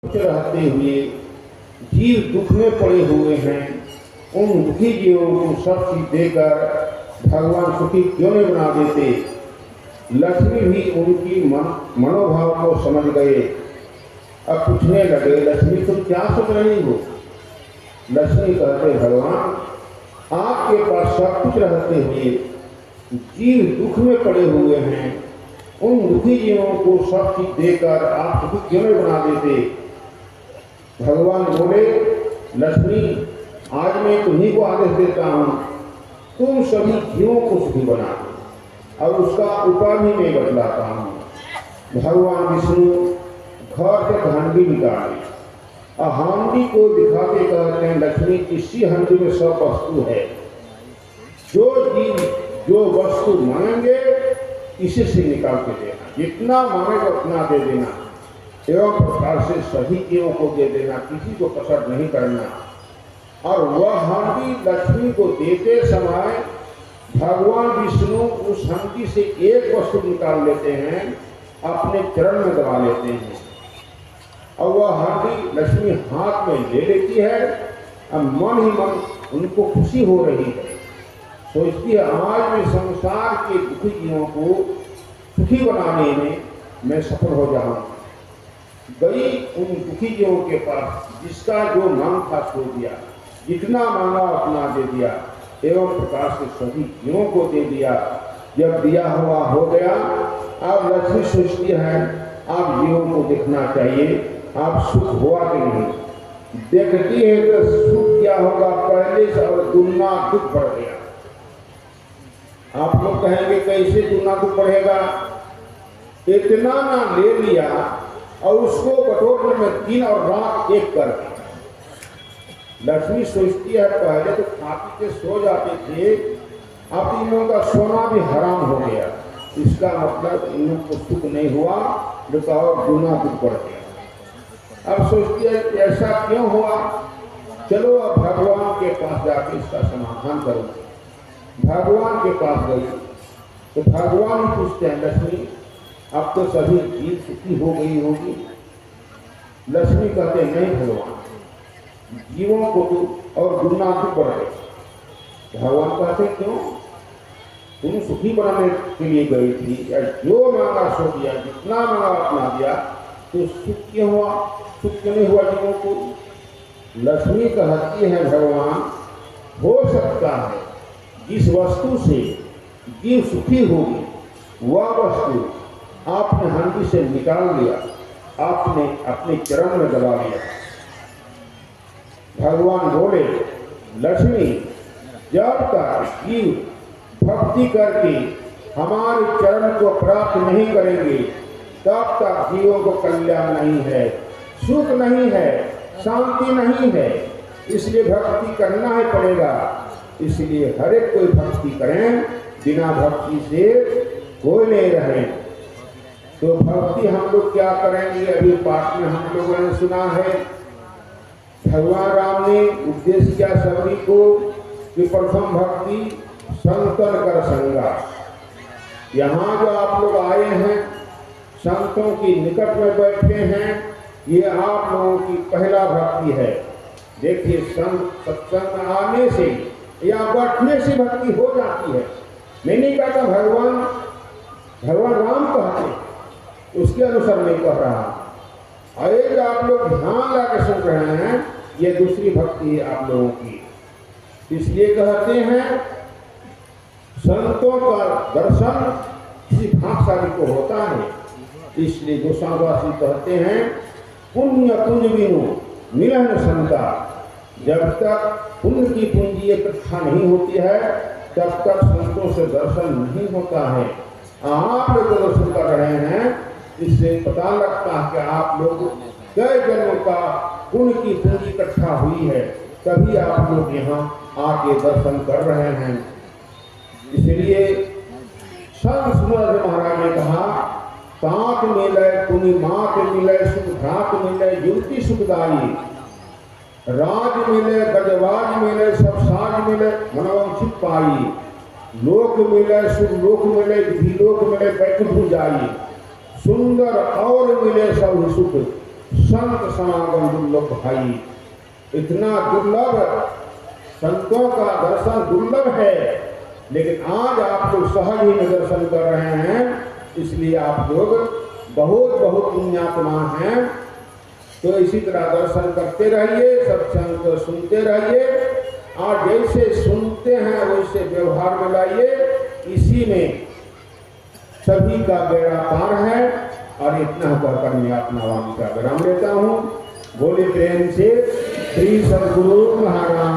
रहते हुए जीव दुख में पड़े हुए हैं, उन दुखी जीवों को सब चीज देकर भगवान सुखी क्यों नहीं बना देते। लक्ष्मी भी उनकी मनोभाव को समझ गए। अब पूछने लगे, लक्ष्मी तुम क्या सोच रही हो। लक्ष्मी कहते, भगवान आपके पास सब कुछ रहते हुए जीव दुख में पड़े हुए हैं, उन दुखी जीवों को सब चीज देकर आप सुखी क्यों नहीं बना देते। भगवान बोले, लक्ष्मी आज मैं तुम्ही को आदेश देता हूं, तुम सभी जीवों को सुखी बना दो और उसका उपाय भी मैं बतलाता हूं। भगवान विष्णु घर से हांडी निकाले और हांडी को दिखा के कहते हैं, लक्ष्मी इसी हांडी में सब वस्तु है, जो जीव जो वस्तु मांगेंगे इसी से निकाल के देना, जितना मांगेगा उतना दे देना, एवं प्रकार से सभी जीवों को दे देना, किसी को कसर नहीं करना। और वह हांडी लक्ष्मी को देते समय भगवान विष्णु उस हांडी से एक वस्तु निकाल लेते हैं, अपने चरण में दबा लेते हैं और वह हांडी लक्ष्मी हाथ में ले लेती है। अब मन ही मन उनको खुशी हो रही है, सोचती है आज मैं संसार के दुखी जीवों को सुखी बनाने में मैं सफल हो जाऊंगा। गई उन दुखी जीवों के पास, जिसका जो मांग था सो दिया, जितना मांगा उतना दे दिया, एवं प्रकार से सभी जीवों को दे दिया। जब दिया हुआ हो गया, अब लक्ष्मी सोचती है आप जीवों को देखना चाहिए, आप सुख हुआ कि नहीं। देखती है तो सुख क्या होगा, पहले से और दुगना दुख बढ़ गया। आप लोग कहेंगे कैसे दुगना दुख बढ़ेगा। इतना ना ले लिया और उसको बटोरने में दिन और रात एक कर दिया। लक्ष्मी सोचती है पहले तो खाती के सो जाते थे, अब इन लोगों का सोना भी हराम हो गया, इसका मतलब इन लोगों को सुख नहीं हुआ, जो और दुगना दुख बढ़ गया। अब सोचती है ऐसा क्यों हुआ, चलो अब भगवान के पास जाके इसका समाधान करो। भगवान के पास गई तो भगवान ही पूछते हैं, लक्ष्मी अब तो सभी जीव सुखी हो गई होगी। लक्ष्मी कहते नहीं भगवान, जीवों को तो और दुगना दुख बढ़ गए। भगवान कहते क्यों, तुम सुखी बनाने के लिए गई थी, या जो मांगा सो दिया, जितना मांगा उतना दिया, तो सुख क्यों हुआ, सुख क्यों नहीं हुआ जीवों को। लक्ष्मी कहती है भगवान हो सकता है जिस वस्तु से जीव सुखी होगी वह वस्तु आपने हांडी से निकाल लिया, आपने अपने चरण में दबा लिया। भगवान बोले, लक्ष्मी जब तक जीव भक्ति करके हमारे चरण को प्राप्त नहीं करेंगे, तब तक जीवों को कल्याण नहीं है, सुख नहीं है, शांति नहीं है। इसलिए भक्ति करना ही पड़ेगा। इसलिए हर एक कोई भक्ति करें, बिना भक्ति से कोई नहीं रहे। तो भक्ति हम लोग क्या करेंगे, अभी पाठ में हम लोगों ने सुना है, भगवान राम ने उपदेश किया सभी को कि प्रथम भक्ति संतन कर संगा। यहाँ जो आप लोग आए हैं, संतों की निकट में बैठे हैं, ये आप लोगों की पहला भक्ति है। देखिए संत सत्संग आने से या बैठने से भक्ति हो जाती है। मैं नहीं कहता भगवान राम कहते, उसके अनुसार नहीं कह रहा। एक आप लोग ध्यान लगा सुन रहे हैं, ये दूसरी भक्ति है आप लोगों की। इसलिए कहते हैं संतों का दर्शन किसी भागशाली को होता है। इसलिए गोस्वामीवासी कहते हैं पुण्य कुंज बिनु मिलन संता। जब तक पुण्य की पूंजी इकट्ठा नहीं होती है, तब तक संतों से दर्शन नहीं होता है। आप लोग दर्शन कर रहे हैं, इससे पता लगता है कि आप लोग कई जन्मों का पुण्य की पूंजी इकट्ठा हुई है, तभी आप लोग यहाँ आके दर्शन कर रहे हैं। इसलिए संत सुंदर महाराज ने कहा, तात मिले पुनि मात मिले सुख भ्रात मिले युवती सुखदाई, राज मिले गजवाज मिले सब साज मिले मनोवांछित पाई, लोक मिले सुख लोक मिले विधि लोक मिले बैकुंठ जाई, सुंदर और मिले सब सुख संत समागम दुर्लभ भाई, इतना दुर्लभ संतों का दर्शन दुर्लभ है, लेकिन आज आप लोग सहज ही में दर्शन कर रहे हैं, इसलिए आप लोग बहुत बहुत पुण्यात्मा हैं। तो इसी तरह दर्शन करते रहिए, सत्संग को सुनते रहिए, और जैसे सुनते हैं वैसे व्यवहार में लाइए। इसी में सभी का बेड़ा पार है। और इतना कहकर मैं अपना वाणी का विराम लेता हूँ। बोले प्रेम से श्री सद्गुरु महाराज।